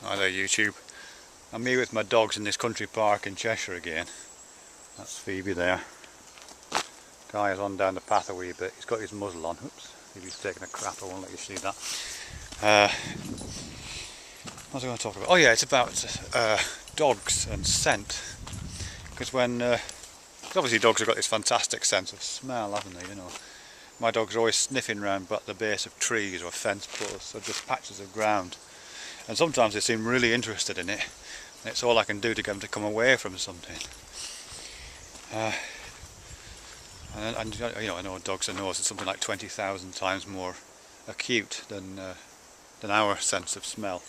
Hi there YouTube. I'm here with my dogs in this country park in Cheshire again. That's Phoebe there. Guy is on down the path a wee bit. He's got his muzzle on. Oops, Phoebe's taking a crap, I won't let you see that. What was I going to talk about? Oh yeah, it's about dogs and scent. Because obviously dogs have got this fantastic sense of smell, haven't they, you know. My dogs are always sniffing around at the base of trees or fence posts or just patches of ground. And sometimes they seem really interested in it, and it's all I can do to get them to come away from something. And you know, I know dogs' nose is something like 20,000 times more acute than our sense of smell.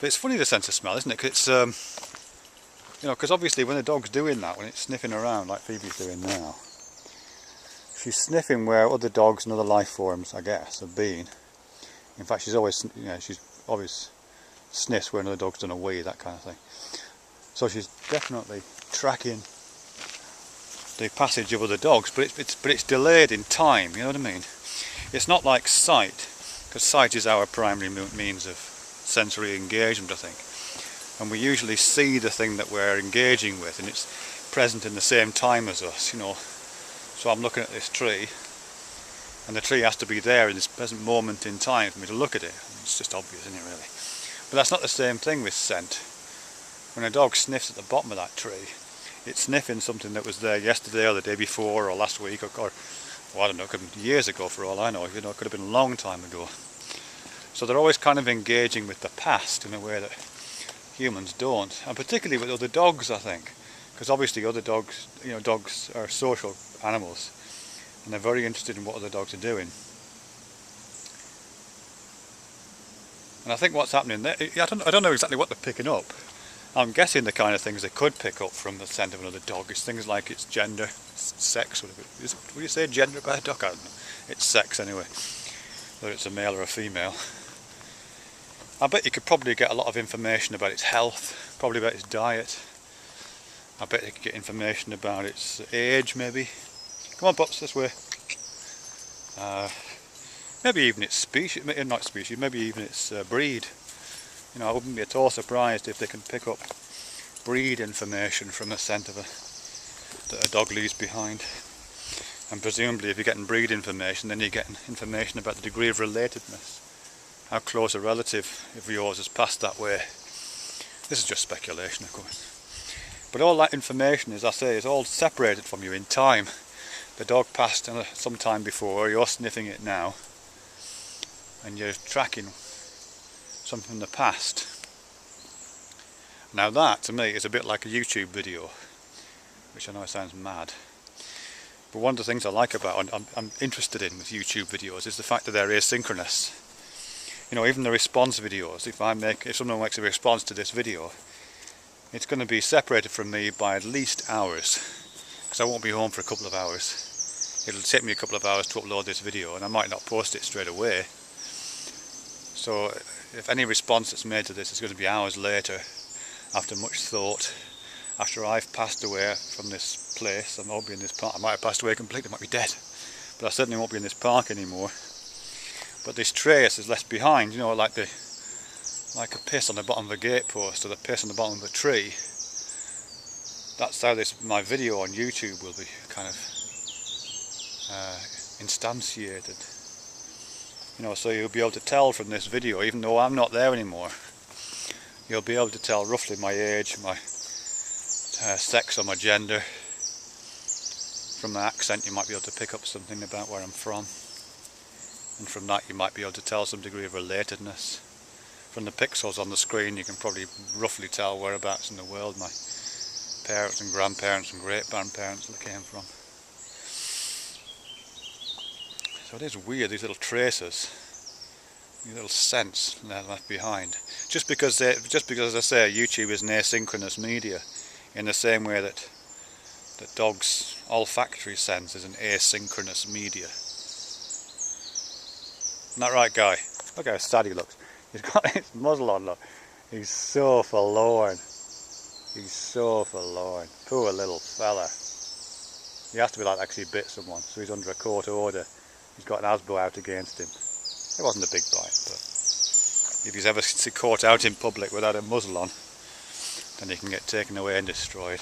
But it's funny, the sense of smell, isn't it? Cause it's you know, because obviously when a dog's doing that, when it's sniffing around like Phoebe's doing now, she's sniffing where other dogs and other life forms, I guess, have been. In fact, she's always, you know, she's always sniffs where another dog's done a wee, that kind of thing. So she's definitely tracking the passage of other dogs, but it's delayed in time. You know what I mean? It's not like sight, because sight is our primary means of sensory engagement, I think. And we usually see the thing that we're engaging with, and it's present in the same time as us. You know. So I'm looking at this tree, and the tree has to be there in this present moment in time for me to look at it. It's just obvious, isn't it, really? But that's not the same thing with scent. When a dog sniffs at the bottom of that tree, it's sniffing something that was there yesterday or the day before or last week or well, I don't know, it could have been years ago for all I know. You know, it could have been a long time ago. So they're always kind of engaging with the past in a way that humans don't, and particularly with other dogs, I think, because obviously other dogs, you know, dogs are social animals, and they're very interested in what other dogs are doing. And I think what's happening there, I don't know exactly what they're picking up. I'm guessing the kind of things they could pick up from the scent of another dog is things like its gender, sex, whatever. Would you say gender by a dog? I don't know. It's sex anyway, whether it's a male or a female. I bet you could probably get a lot of information about its health, probably about its diet. I bet you could get information about its age, maybe. Come on, pups, this way. Maybe even its species, not species, maybe even its breed. You know, I wouldn't be at all surprised if they can pick up breed information from the scent of that a dog leaves behind. And presumably if you're getting breed information, then you're getting information about the degree of relatedness. How close a relative of yours has passed that way. This is just speculation, of course. But all that information, as I say, is all separated from you in time. The dog passed some time before, you're sniffing it now, and you're tracking something from the past. Now that, to me, is a bit like a YouTube video, which I know sounds mad. But one of the things I like about, I'm interested in with YouTube videos, is the fact that they're asynchronous. You know, even the response videos, if someone makes a response to this video, it's going to be separated from me by at least hours, because I won't be home for a couple of hours. It'll take me a couple of hours to upload this video, and I might not post it straight away. So if any response that's made to this is going to be hours later, after much thought, after I've passed away from this place. I won't be in this park. I might have passed away completely, I might be dead, but I certainly won't be in this park anymore. But this trace is left behind, you know, like a piss on the bottom of a gatepost or the piss on the bottom of a tree. That's how my video on YouTube will be kind of instantiated. You know, so you'll be able to tell from this video, even though I'm not there anymore, you'll be able to tell roughly my age, my sex or my gender. From my accent you might be able to pick up something about where I'm from, and from that you might be able to tell some degree of relatedness. From the pixels on the screen you can probably roughly tell whereabouts in the world my parents and grandparents and great-grandparents came from. So it is weird, these little traces, these little scents they're left behind. Just because as I say, YouTube is an asynchronous media, in the same way that dogs' olfactory sense is an asynchronous media. Isn't that right, Guy? Look how sad he looks. He's got his muzzle on, look. He's so forlorn. He's so forlorn. Poor little fella. He has to be like actually bit someone, so he's under a court order. He's got an ASBO out against him. It wasn't a big bite, but if he's ever caught out in public without a muzzle on, then he can get taken away and destroyed.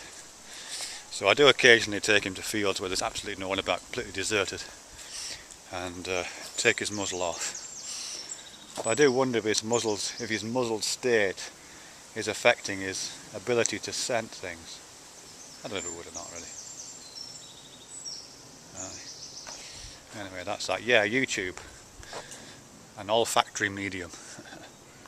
So I do occasionally take him to fields where there's absolutely no one about, completely deserted, and take his muzzle off. But I do wonder if his muzzled state is affecting his ability to scent things. I don't know if it would or not really. Anyway, that's that. Yeah, YouTube. An olfactory medium.